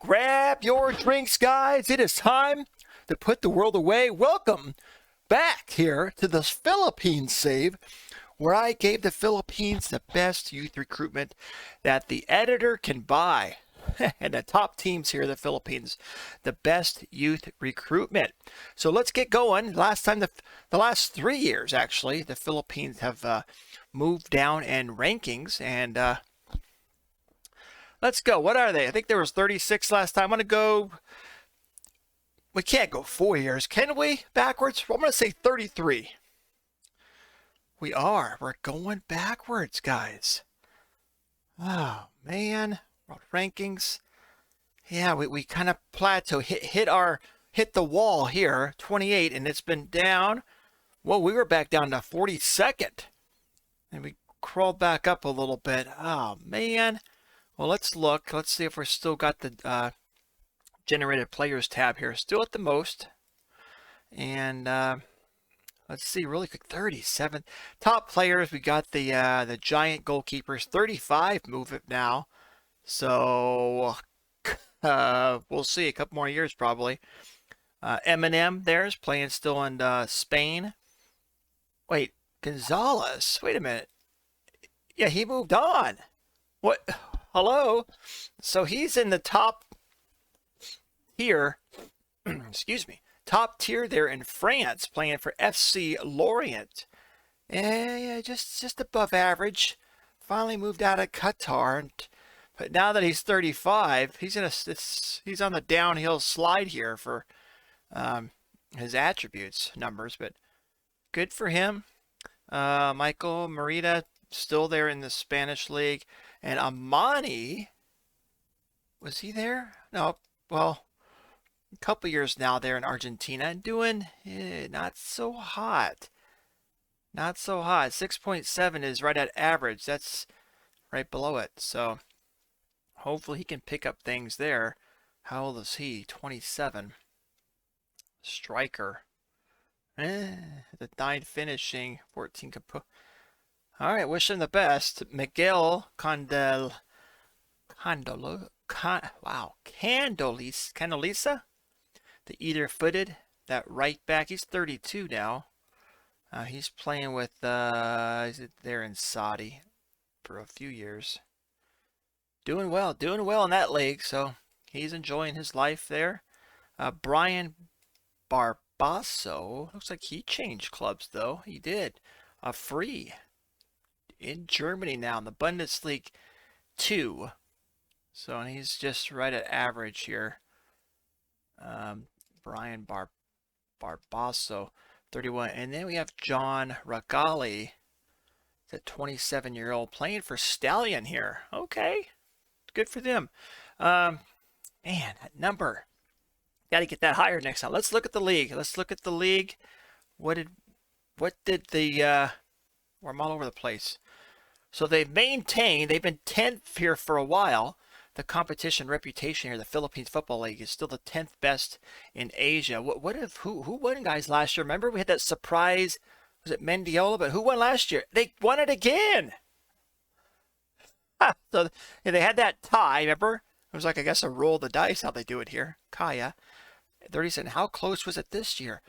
Grab your drinks, guys. It is time to put the world away. Welcome back here to the Philippines Save, where I gave the Philippines the best youth recruitment that the editor can buy. And the top teams here in the Philippines, the best youth recruitment. So let's get going. Last time, the last 3 years, actually, the Philippines have moved down in rankings. And let's go. What are they? I think there was 36 last time. I'm going to go. We can't go 4 years, can we? Backwards? I'm going to say 33. We are. We're going backwards, guys. Oh, man. World rankings. Yeah, we kind of plateau. Hit the wall here. 28, and it's been down. Well, we were back down to 42nd. And we crawled back up a little bit. Oh, man. Well, let's look. Let's see if we're still got the generated players tab here. Still at the most. And let's see, really quick. 37 top players. We got the giant goalkeepers. 35 move it now. So we'll see. A couple more years probably. Eminem there's playing still in Spain. Wait, Gonzalez. Wait a minute. Yeah, he moved on. What? Hello? So he's in the top tier. Excuse me. Top tier there in France, playing for FC Lorient. Yeah, just above average. Finally moved out of Qatar. But now that he's 35, he's on the downhill slide here for his attributes numbers. But good for him. Michael Merida still there in the Spanish league. And Amani, was he there? No, well, a couple years now there in Argentina and doing not so hot. Not so hot. 6.7 is right at average. That's right below it. So hopefully he can pick up things there. How old is he? 27. Striker. The 9 finishing. 14 compo. All right, wish him the best. Miguel Candolisa, the either-footed, that right back. He's 32 now. He's playing with he's there in Saudi for a few years. Doing well in that league. So he's enjoying his life there. Brian Barbasso, looks like he changed clubs though. He did. Free in Germany now in the Bundesliga 2. So and he's just right at average here. Brian Barbasso, 31. And then we have John Ragali, the 27-year-old, playing for Stallion here. Okay, good for them. Man, that number. Got to get that higher next time. Let's look at the league. What did the... I'm all over the place. So they've been 10th here for a while. The competition reputation here, the Philippines Football League, is still the 10th best in Asia. Who won, guys, last year? Remember we had that surprise, was it Mendiola? But who won last year? They won it again. So yeah, they had that tie, remember? It was like, I guess, a roll of the dice how they do it here. Kaya, 30. How close was it this year?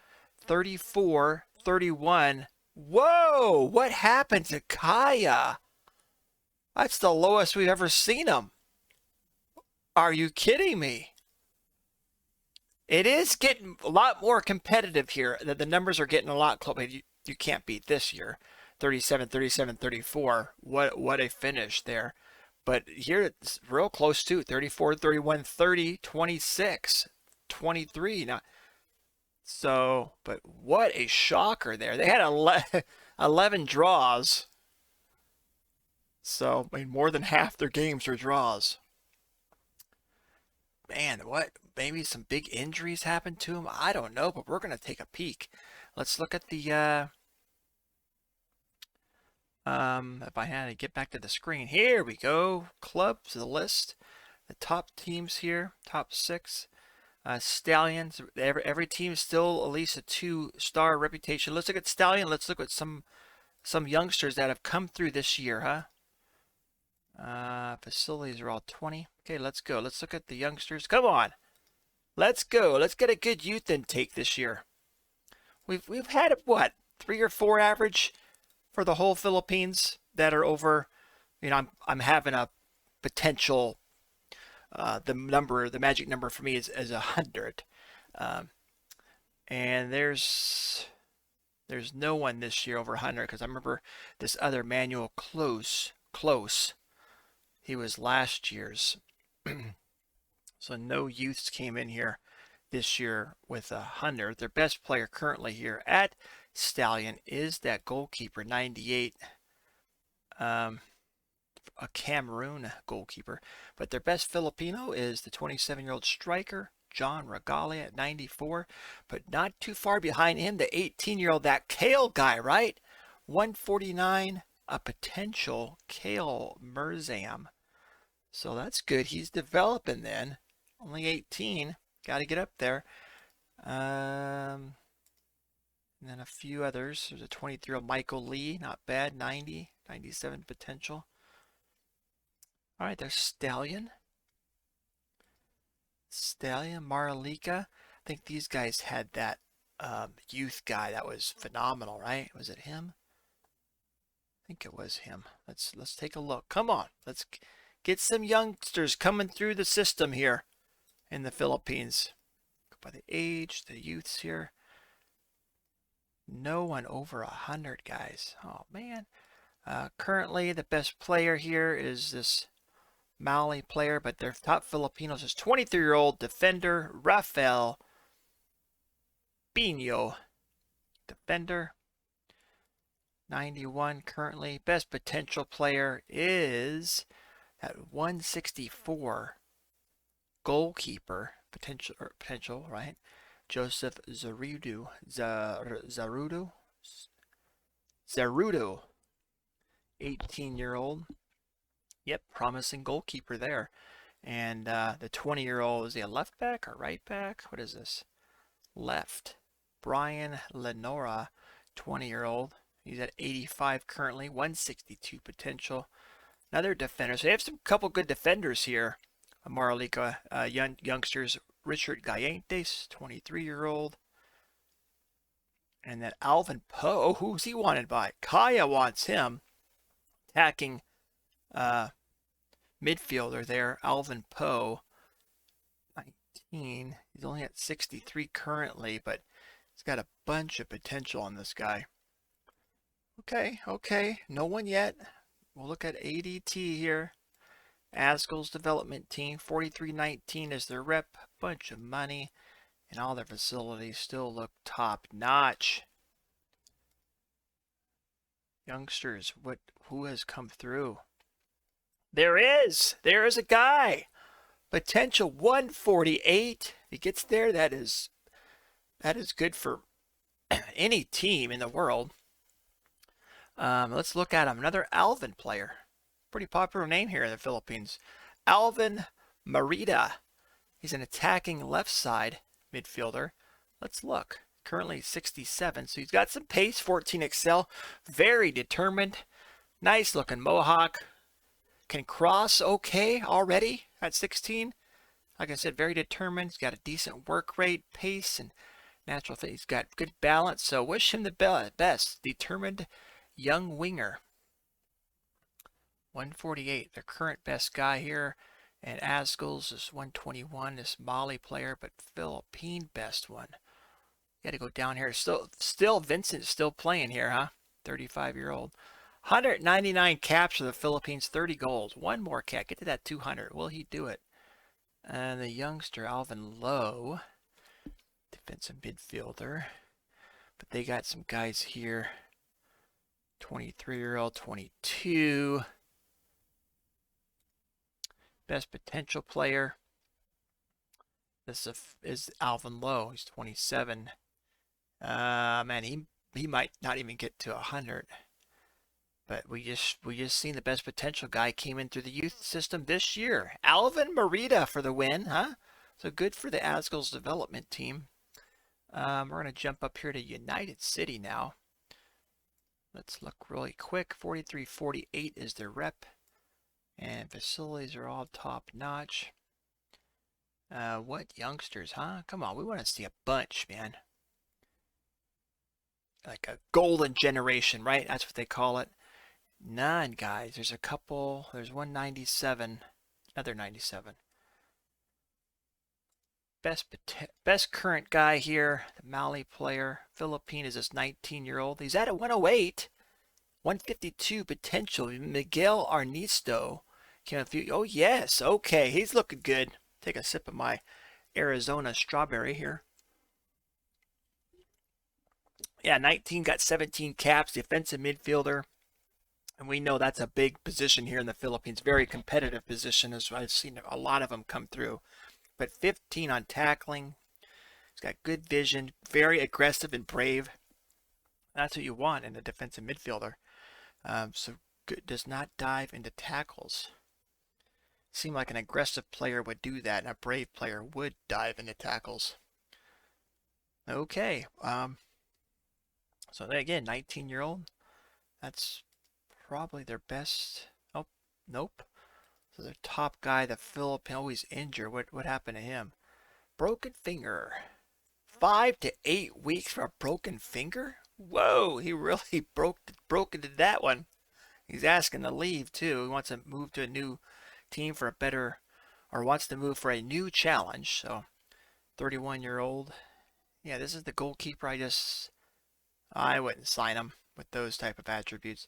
34, 31. Whoa, what happened to Kaya? That's the lowest we've ever seen him. Are you kidding me? It is getting a lot more competitive here. The numbers are getting a lot closer. You can't beat this year. 37, 37, 34. What a finish there. But here it's real close too. 34, 31, 30, 26, 23. Now, so, but what a shocker there. They had 11 draws. So, I mean, more than half their games are draws. Man, what? Maybe some big injuries happened to him? I don't know, but we're going to take a peek. Let's look at the, if I had to get back to the screen. Here we go. Clubs, the list. The top teams here, top 6. Stallions, every team still at least a 2-star reputation. Let's look at Stallion. Let's look at some youngsters that have come through this year, huh? Facilities are all 20. Okay, let's go. Let's look at the youngsters. Come on. Let's go. Let's get a good youth intake this year. We've had what, 3 or 4 average for the whole Philippines that are over. You know, I'm having a potential. The magic number for me is 100. And there's no one this year over 100 because I remember this other Manuel Close. He was last year's. So no youths came in here this year with 100. Their best player currently here at Stallion is that goalkeeper, 98. A Cameroon goalkeeper. But their best Filipino is the 27-year-old striker, John Regali at 94. But not too far behind him, the 18-year-old, that Kale guy, right? 149, a potential Kale Merzam. So that's good. He's developing then. Only 18. Got to get up there. And then a few others. There's a 23-year-old Michael Lee. Not bad. 90, 97 potential. All right, there's Stallion. Maralika. I think these guys had that youth guy that was phenomenal, right? Was it him? I think it was him. Let's take a look. Come on. Let's get some youngsters coming through the system here in the Philippines. Go by the age, the youths here. No one over 100, guys. Oh, man. Currently, the best player here is this Mali player, but their top Filipinos is 23-year-old defender Rafael Pino. Defender, 91 currently. Best potential player is at 164 goalkeeper potential, right? Joseph Zarudo. 18-year-old. Yep, promising goalkeeper there. And the 20-year-old, is he a left back or right back? What is this? Left. Brian Lenora, 20-year-old. He's at 85 currently, 162 potential. Another defender. So they have some couple good defenders here. Maralica, youngsters. Richard Gallantes, 23-year-old. And then Alvin Poe. Who's he wanted by? Kaya wants him. Attacking midfielder there, Alvin Poe, 19. He's only at 63 currently, but he's got a bunch of potential on this guy. Okay. No one yet. We'll look at ADT here. Askel's development team, 4319 is their rep. Bunch of money, and all their facilities still look top notch. Youngsters, who has come through? There is a guy. Potential 148. If he gets there, that is good for any team in the world. Let's look at him. Another Alvin player. Pretty popular name here in the Philippines. Alvin Marita. He's an attacking left side midfielder. Let's look. Currently 67, so he's got some pace. 14 Excel. Very determined. Nice looking mohawk. Can cross okay already at 16. Like I said, very determined. He's got a decent work rate, pace, and natural fit. He's got good balance, so wish him the best. Determined young winger. 148, their current best guy here. And Asgles is 121, this Mali player, but Philippine best one. You got to go down here. Still Vincent's still playing here, huh? 35-year-old. 199 caps for the Philippines, 30 goals. One more cap. Get to that 200. Will he do it? And the youngster, Alvin Lowe, defensive midfielder. But they got some guys here. 23-year-old, 22. Best potential player. This is Alvin Lowe. He's 27. Man, he might not even get to 100. But we just seen the best potential guy came in through the youth system this year. Alvin Marita for the win, huh? So good for the Asgles development team. We're going to jump up here to United City now. Let's look really quick. 43-48 is their rep. And facilities are all top notch. What youngsters, huh? Come on, we want to see a bunch, man. Like a golden generation, right? That's what they call it. None, guys. There's a couple. There's 197. Another 97. Best current guy here, the Mali player. Philippine is this 19-year-old. He's at a 108. 152 potential. Miguel Arnisto. Oh, yes. Okay. He's looking good. Take a sip of my Arizona strawberry here. Yeah, 19, got 17 caps, defensive midfielder. And we know that's a big position here in the Philippines. Very competitive position, as I've seen a lot of them come through. But 15 on tackling. He's got good vision, very aggressive and brave. That's what you want in a defensive midfielder. So good, does not dive into tackles. Seemed like an aggressive player would do that, and a brave player would dive into tackles. Okay. So again, 19-year-old. That's probably their best. Oh, nope. So their top guy, the Philippine, always injured. What happened to him? Broken finger. 5 to 8 weeks for a broken finger? Whoa, he really broke into that one. He's asking to leave too. He wants to move to a new team for a better, or wants to move for a new challenge. So 31-year-old. Yeah, this is the goalkeeper. I wouldn't sign him with those type of attributes.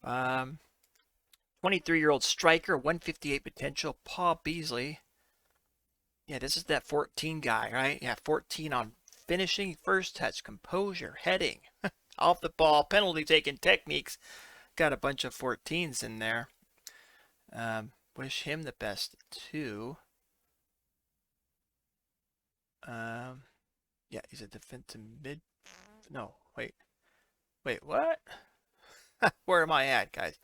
23-year-old striker, 158 potential, Paul Beasley. Yeah, this is that 14 guy, right? Yeah, 14 on finishing, first touch, composure, heading, off the ball, penalty taking techniques. Got a bunch of 14s in there. Wish him the best too. Yeah, he's a defensive mid. No, wait, what? Where am I at, guys?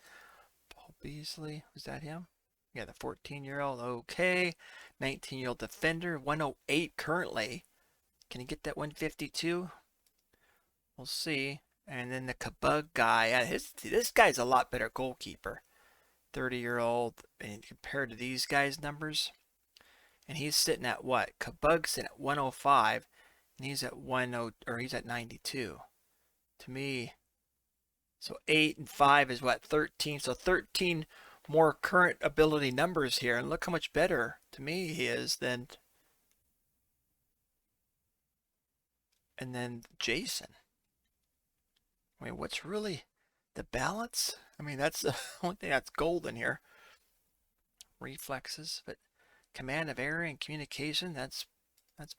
Paul Beasley, was that him? Yeah, the 14-year-old. Okay, 19-year-old defender, 108 currently. Can he get that 152? We'll see. And then the Kabug guy. This guy's a lot better goalkeeper. 30-year-old, and compared to these guys' numbers, and he's sitting at what? Kabug's sitting at 105, and he's at 10, or he's at 92. To me, so 8 and 5 is what? 13. So 13 more current ability numbers here, and look how much better to me he is than. And then Jason. I mean, what's really the balance? I mean, that's the only thing that's golden here. Reflexes, but command of area and communication, that's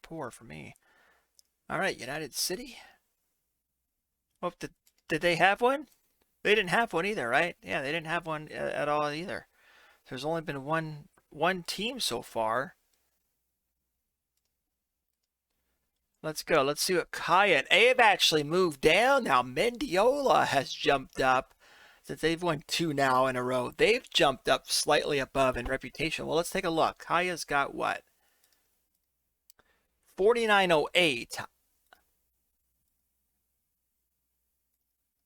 poor for me. All right, United City. Oh, did they have one? They didn't have one either, right? Yeah, they didn't have one at all either. There's only been one team so far. Let's go. Let's see what Kaya and Abe actually moved down now. Mendiola has jumped up. Since they've won 2 now in a row, they've jumped up slightly above in reputation. Well, let's take a look. Kaya's got what? 4908.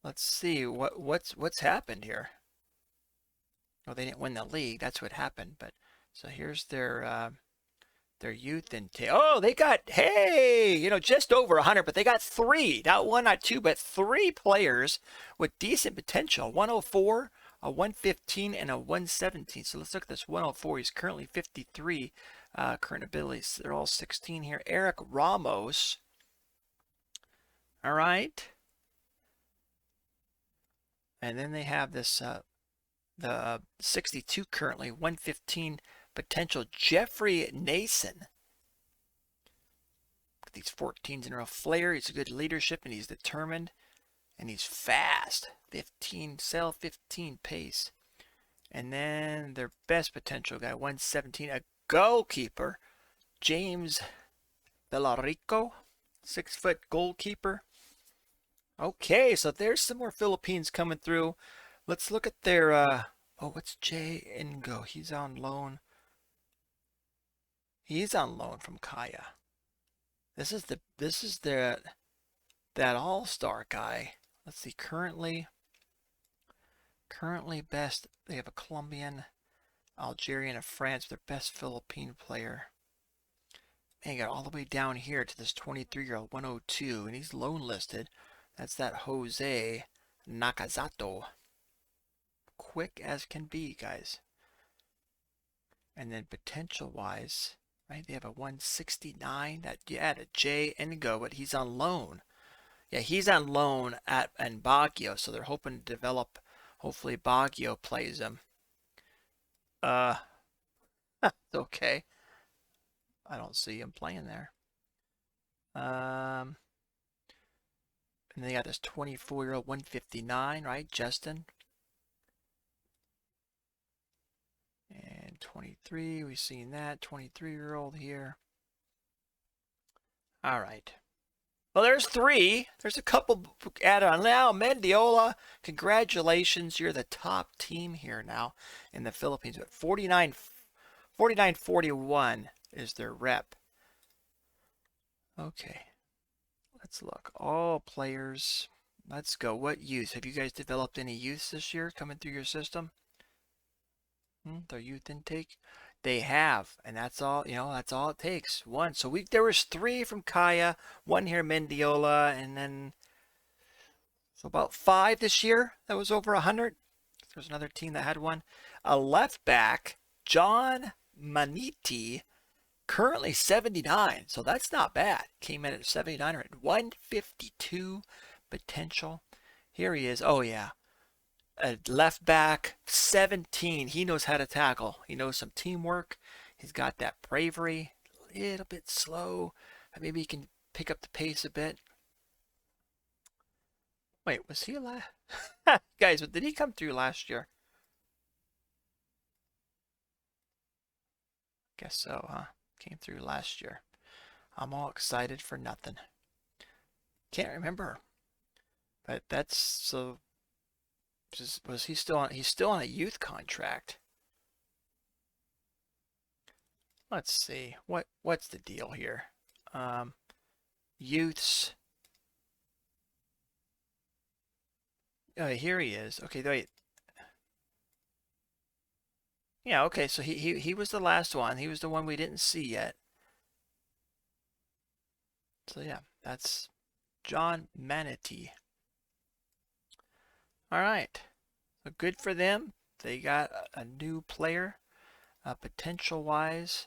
Let's see what's happened here. Well, they didn't win the league. That's what happened. But so here's their youth intake. Oh, they got, hey, just over 100, but they got 3, not 1, not 2, but 3 players with decent potential. 104, a 115, and a 117. So let's look at this 104. He's currently 53 current abilities. They're all 16 here. Eric Ramos. All right. And then they have this, the 62 currently, 115 potential, Jeffrey Nason. These 14s in a row. Flair, he's a good leadership, and he's determined, and he's fast. 15 pace. And then their best potential guy, 117, a goalkeeper, James Bellarico, 6-foot goalkeeper. Okay, so there's some more Philippines coming through. Let's look at their, what's Jay Ingo? He's on loan. He's on loan from Kaya. This is that all-star guy. Let's see, currently best. They have a Colombian. Algeria and France, their best Philippine player. Man, got all the way down here to this 23-year-old 102, and he's lone listed. That's that Jose Nakazato. Quick as can be, guys. And then potential-wise, right, they have a 169. That you add a J and go, but he's on loan. Yeah, he's on loan at Baguio, so they're hoping to develop. Hopefully, Baguio plays him. Okay. I don't see him playing there. And they got this 24-year-old 159, right, Justin? And 23, we've seen that 23-year-old here. All right. Well, there's three. There's a couple added on now. Mendiola, congratulations. You're the top team here now in the Philippines. But 49-41 is their rep. Okay. Let's look. All players. Let's go. What youth? Have you guys developed any youths this year coming through your system? Their youth intake? They have, and that's all, that's all it takes. One. So there was three from Kaya, one here Mendiola, and then so about five this year. That was over 100. There's another team that had one. A left back, John Maniti, currently 79. So that's not bad. Came in at 79 or at 152 potential. Here he is. Oh yeah. A left back, 17. He knows how to tackle. He knows some teamwork. He's got that bravery. A little bit slow. Maybe he can pick up the pace a bit. Wait, was he last? Guys, did he come through last year? Guess so, huh? Came through last year. I'm all excited for nothing. Can't remember. But that's so. Was he still on? He's still on a youth contract. Let's see. What's the deal here? Youths. Here he is. Okay, wait. Yeah, okay, so he was the last one. He was the one we didn't see yet. So yeah, that's John Manatee. All right. So good for them. They got a new player, potential-wise.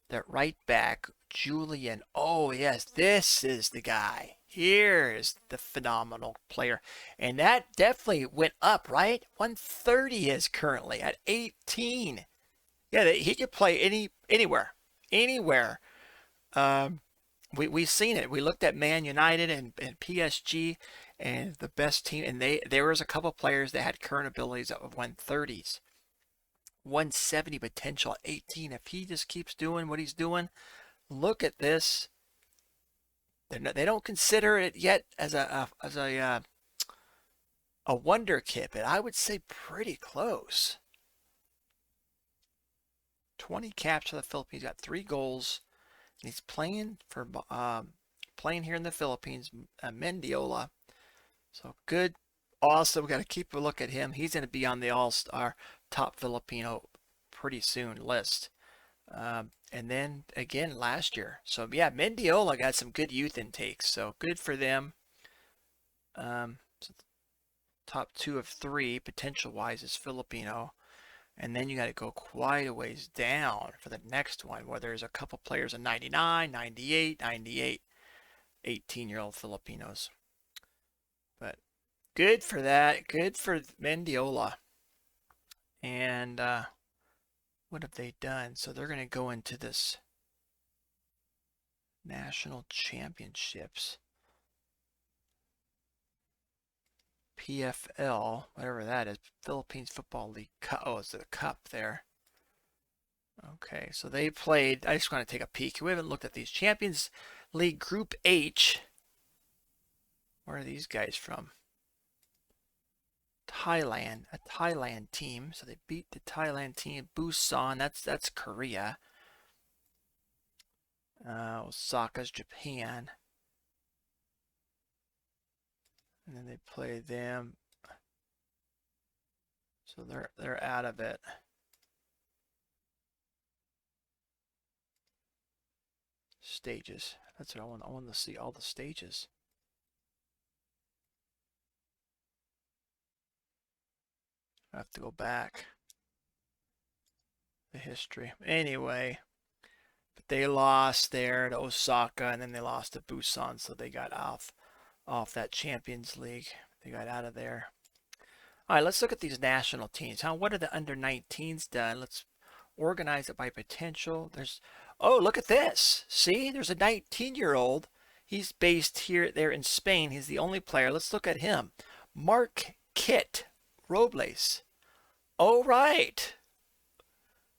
That right back, Julian. Oh, yes, this is the guy. Here's the phenomenal player. And that definitely went up, right? 130 is currently at 18. Yeah, he could play anywhere. Anywhere. We've seen it. We looked at Man United and PSG and the best team, and there was a couple players that had current abilities of 130s. 170 potential at 18. If he just keeps doing what he's doing, look at this. They don't consider it yet as a wonder kid, but I would say pretty close. 20 caps for the Philippines. Got 3 goals. And he's playing here in the Philippines. Mendiola. So good, awesome. We got to keep a look at him. He's going to be on the All-Star top Filipino pretty soon list. And then again last year. So yeah, Mendiola got some good youth intakes. So good for them. So top 2 of 3 potential wise is Filipino. And then you got to go quite a ways down for the next one where there's a couple players in 99, 98, 98, 18-year-old Filipinos. But good for that. Good for Mendiola. And what have they done? So they're going to go into this national championships. PFL, whatever that is, Philippines Football League Cup. Oh, it's the cup there. Okay, so they played. I just want to take a peek. We haven't looked at these Champions League Group H. Where are these guys from? Thailand, a Thailand team. So they beat the Thailand team. Busan, that's Korea. Osaka's Japan. And then they play them. So they're out of it. Stages. That's what I want. I want to see all the stages. I have to go back. The history. Anyway, but they lost there to Osaka, and then they lost to Busan, so they got off that Champions League. They got out of there. All right, let's look at these national teams. What are the under 19s done? Let's organize it by potential. Oh, look at this. See, there's a 19-year-old. He's based there in Spain. He's the only player. Let's look at him. Mark Kit Robles. Oh, right.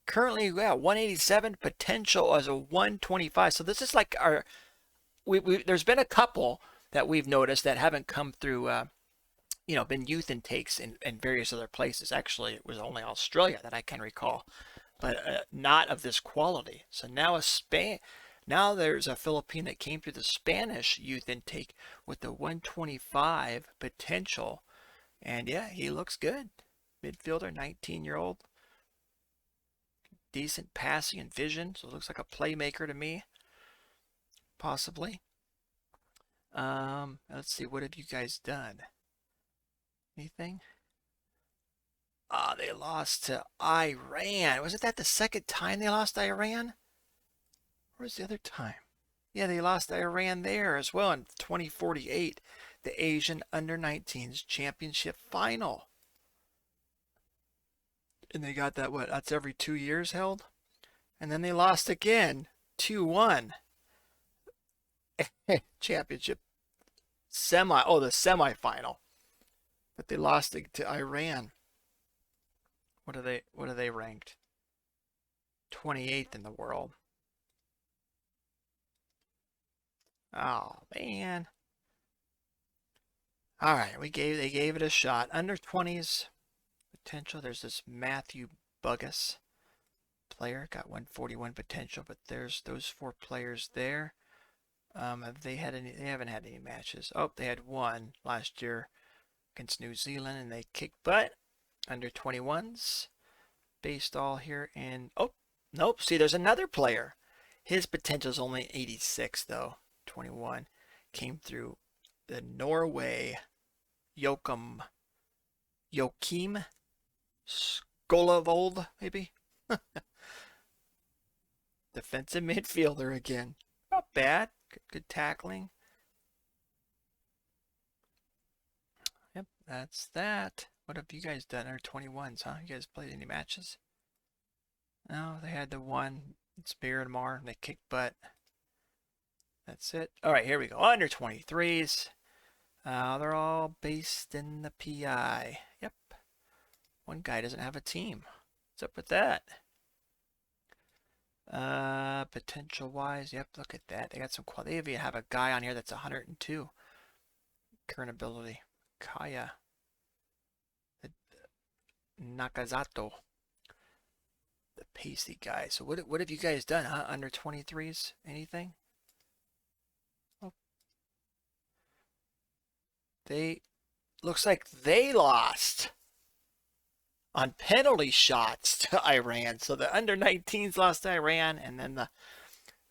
Currently, yeah, 187, potential as a 125. So this is like there's been a couple that we've noticed that haven't come through, been youth intakes in various other places. Actually, it was only Australia that I can recall, but not of this quality. So now there's a Philippine that came through the Spanish youth intake with the 125 potential. And yeah, he looks good. Midfielder, 19-year-old. Decent passing and vision, so it looks like a playmaker to me, possibly. Let's see, what have you guys done? Anything? They lost to Iran. Wasn't that the second time they lost to Iran? Or was the other time? Yeah, they lost to Iran there as well in 2048, the Asian Under-19s Championship Final. And they got that, that's every 2 years held? And then they lost again, 2-1. Championship the semifinal. But they lost to Iran. What are they ranked? 28th in the world. Oh man. All right, they gave it a shot. Under 20s potential. There's this Matthew Buggas player, got 141 potential, but there's those 4 players there. Have they had any? They haven't had any matches. Oh, they had one last year against New Zealand, and they kicked butt. Under 21s, based all here, and oh, nope. See, there's another player. His potential is only 86 though. 21 came through the Norway Joachim Skolavold, maybe. Defensive midfielder again. Not bad. Good tackling. Yep, that's that. What have you guys done? Under 21s, huh? You guys played any matches? No, they had the one. It's Miramar. They kicked butt. That's it. All right, here we go. Under 23s. They're all based in the PI. Yep. One guy doesn't have a team. What's up with that? Potential wise, yep, look at that. They got some quality. They even have a guy on here that's 102 current ability. Kaya Nakazato, the pacey guy. So what have you guys done, huh? Under 23s, anything? Oh, looks like they lost on penalty shots to Iran. So the under 19s lost to Iran, and then the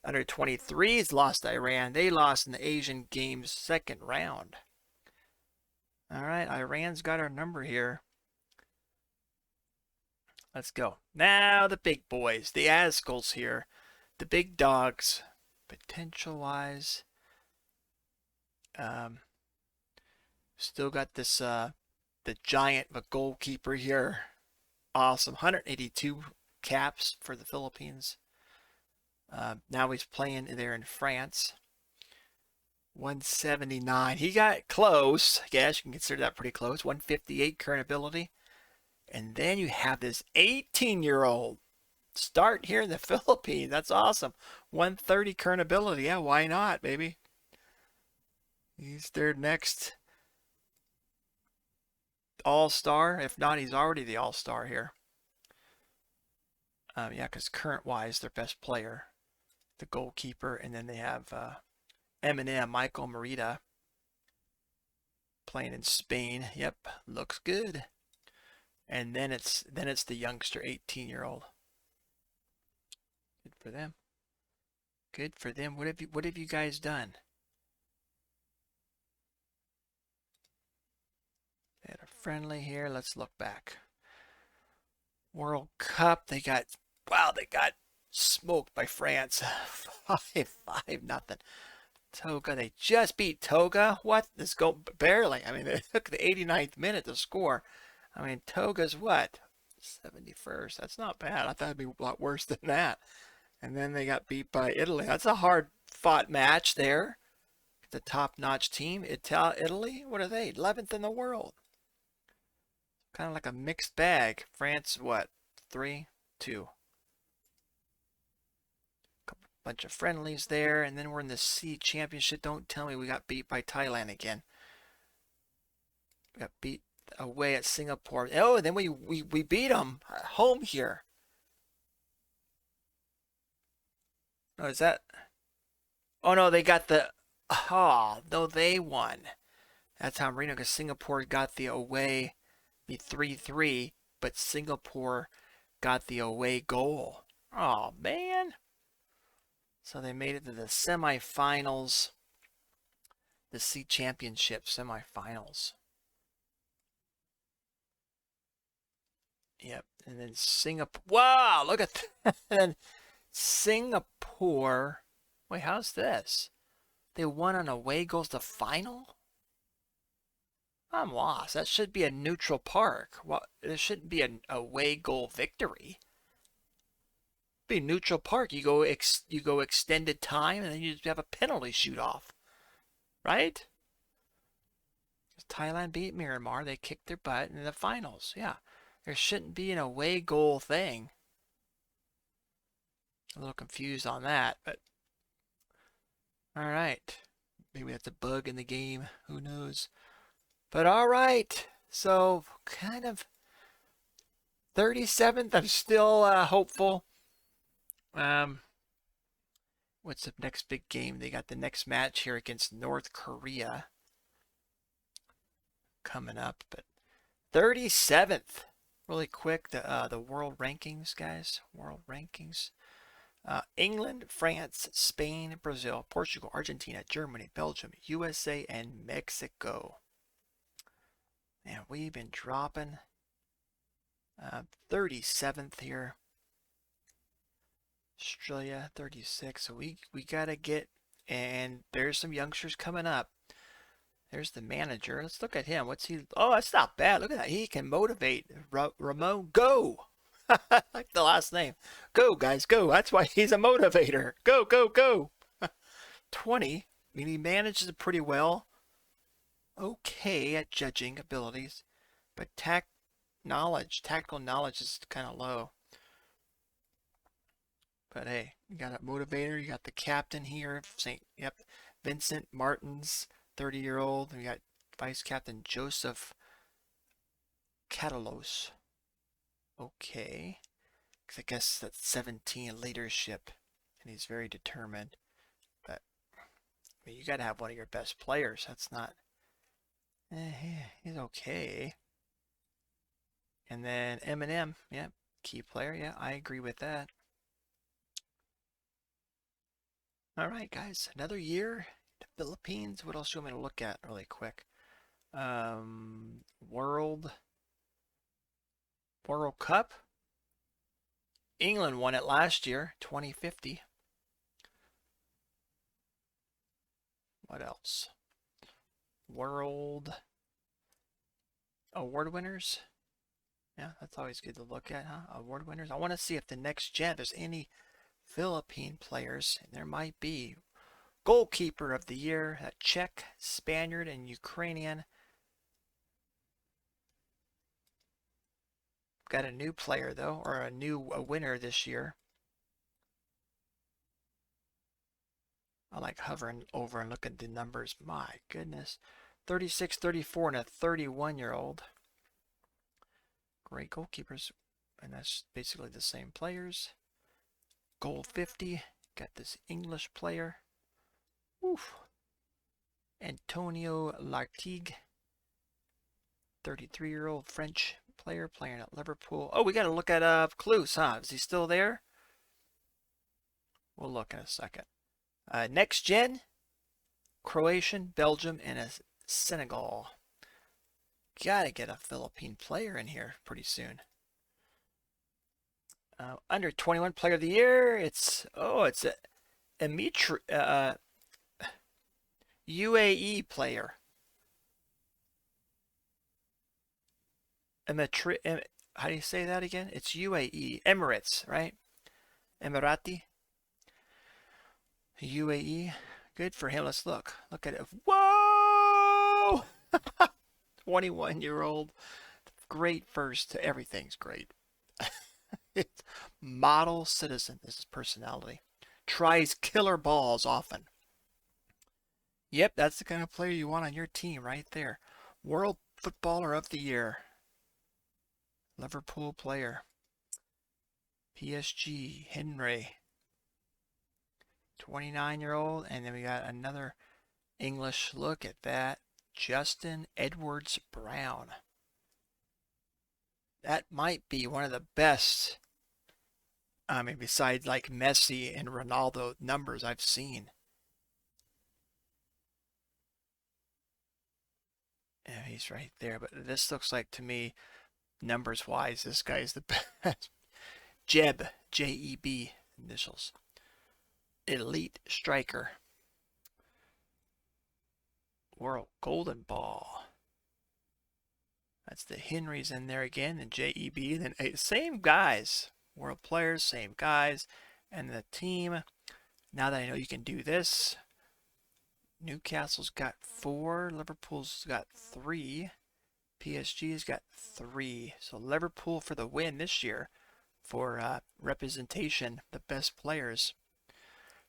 under 23s lost to Iran. They lost in the Asian Games second round. All right, Iran's got our number here. Let's go. Now the big boys, the Azkals here, the big dogs, potential-wise. Still got this, the giant of a goalkeeper here. Awesome, 182 caps for the Philippines. Now he's playing there in France. 179. He got close. I guess you can consider that pretty close. 158 current ability. And then you have this 18-year-old start here in the Philippines. That's awesome. 130 current ability. Yeah, why not, baby? He's their next all-star. If not, he's already the all-star here. Yeah, because current-wise, their best player, the goalkeeper, and then they have Eminem, Michael Merida, playing in Spain. Yep, looks good. And then it's the youngster, 18-year-old. Good for them. Good for them. What have you guys done? They had a friendly here. Let's look back. World Cup. They got smoked by France. 5-5 nothing. Toga. They just beat Toga. What? This go barely. I mean, they took the 89th minute to score. I mean, Toga's what? 71st. That's not bad. I thought it'd be a lot worse than that. And then they got beat by Italy. That's a hard fought match there. The top-notch team, Italy. What are they? 11th in the world. Kind of like a mixed bag. France, what? 3-2. Bunch of friendlies there, and then we're in the C Championship. Don't tell me we got beat by Thailand again. We got beat away at Singapore. Oh, and then we beat them at home here. Oh, is that? Oh no, they got the. Oh no, they won. That's how Marino, because Singapore got the away, be 3-3, but Singapore got the away goal. Oh man. So they made it to the semifinals, the C Championship semifinals. Yep, and then Singapore. Wow, look at that. And then Singapore. Wait, how's this? They won on away goals to final? I'm lost. That should be a neutral park. Well, there shouldn't be an away goal victory. Be neutral park. You go extended time, and then you just have a penalty shoot off, right? Thailand beat Myanmar. They kicked their butt in the finals. Yeah, there shouldn't be an away goal thing. A little confused on that, but all right. Maybe that's a bug in the game. Who knows? But all right. So kind of 37th. I'm still hopeful. What's the next big game? They got the next match here against North Korea coming up, but 37th. Really quick, the world rankings, guys. World rankings. England, France, Spain, Brazil, Portugal, Argentina, Germany, Belgium, USA, and Mexico. And we've been dropping 37th here. Australia 36. So we gotta get, and there's some youngsters coming up. There's the manager. Let's look at him. What's he? Oh, that's not bad. Look at that. He can motivate. Ramon, go. I like the last name. Go, guys, go. That's why he's a motivator. Go, go, go. 20. I mean, he manages it pretty well. Okay at judging abilities, but tactical knowledge is kind of low. But hey, you got a motivator. You got the captain here, Vincent Martins, 30-year-old. We got vice captain Joseph Catalos. Okay, because I guess that's 17 leadership, and he's very determined. But I mean, you got to have one of your best players. That's not. He's okay. And then Eminem, yeah, key player. Yeah, I agree with that. All right, guys, another year. The Philippines. What else do you want me to look at really quick? World Cup. England won it last year, 2050. What else? World award winners. Yeah, that's always good to look at, huh? Award winners. I want to see if the next gen, there's any Philippine players, and there might be. Goalkeeper of the year, a Czech, Spaniard, and Ukrainian. Got a new player though, or a winner this year. I like hovering over and looking at the numbers. My goodness. 36, 34, and a 31-year-old. Great goalkeepers. And that's basically the same players. Goal 50. Got this English player. Oof. Antonio Lartigue. 33-year-old French player playing at Liverpool. Oh, we got to look at Klose, huh? Is he still there? We'll look in a second. Next gen, Croatian, Belgium, and a Senegal. Gotta get a Philippine player in here pretty soon. Under 21 player of the year, it's a Emitri, UAE player. Emitri, how do you say that again? It's UAE, Emirates, right? Emirati, UAE. Good for him. Let's look. Look at it. Whoa! 21-year-old. Great first. Everything's great. It's model citizen. This is personality. Tries killer balls often. Yep, that's the kind of player you want on your team right there. World Footballer of the Year. Liverpool player. PSG, Henry. 29-year-old. And then we got another English. Look at that. Justin Edwards Brown. That might be one of the best, I mean, besides like Messi and Ronaldo numbers I've seen. Yeah, he's right there. But this looks like, to me, numbers wise, this guy's the best. Jeb, J-E-B initials. Elite striker. World Golden Ball. That's the Henrys in there again, and J-E-B. Then same guys. World players, same guys. And the team, now that I know you can do this, Newcastle's got 4, Liverpool's got 3, PSG's got 3. So Liverpool for the win this year for representation, the best players.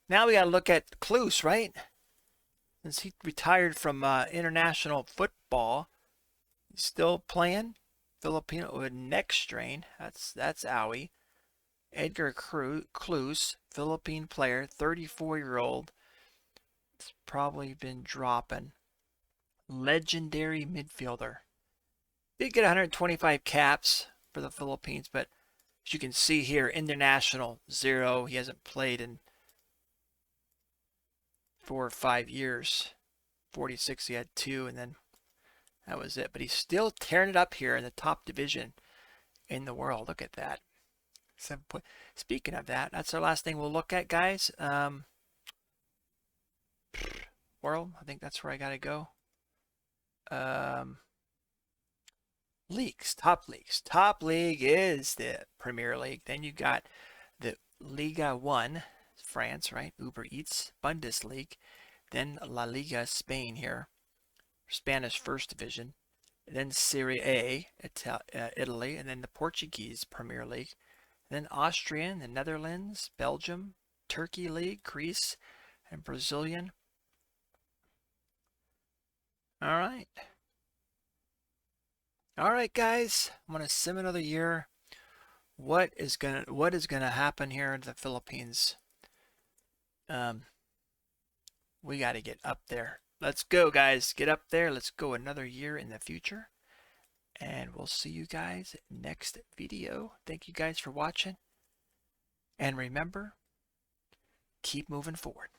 Now we got to look at Klose, right? Since he retired from international football, he's still playing. Filipino with neck strain. That's owie. Edgar Klose, Philippine player, 34-year-old. It's probably been dropping. Legendary midfielder. Did get 125 caps for the Philippines, but as you can see here, international 0. He hasn't played in 4 or 5 years. 46 he had 2, and then that was it. But he's still tearing it up here in the top division in the world. Look at that. 7 point. Speaking of that, that's our last thing we'll look at, guys. World, I think that's where I gotta go. Leagues, top leagues. Top league is the Premier League. Then you got the Liga 1, France, right? Uber Eats, Bundesliga. Then La Liga, Spain here. Spanish First Division. Then Serie A, Italy. And then the Portuguese Premier League. Then Austrian, the Netherlands, Belgium, Turkey League, Greece, and Brazilian. All right. All right, guys. I'm gonna sim another year. What is gonna happen here in the Philippines? We got to get up there. Let's go, guys. Get up there. Let's go another year in the future. And we'll see you guys next video. Thank you guys for watching. And remember, keep moving forward.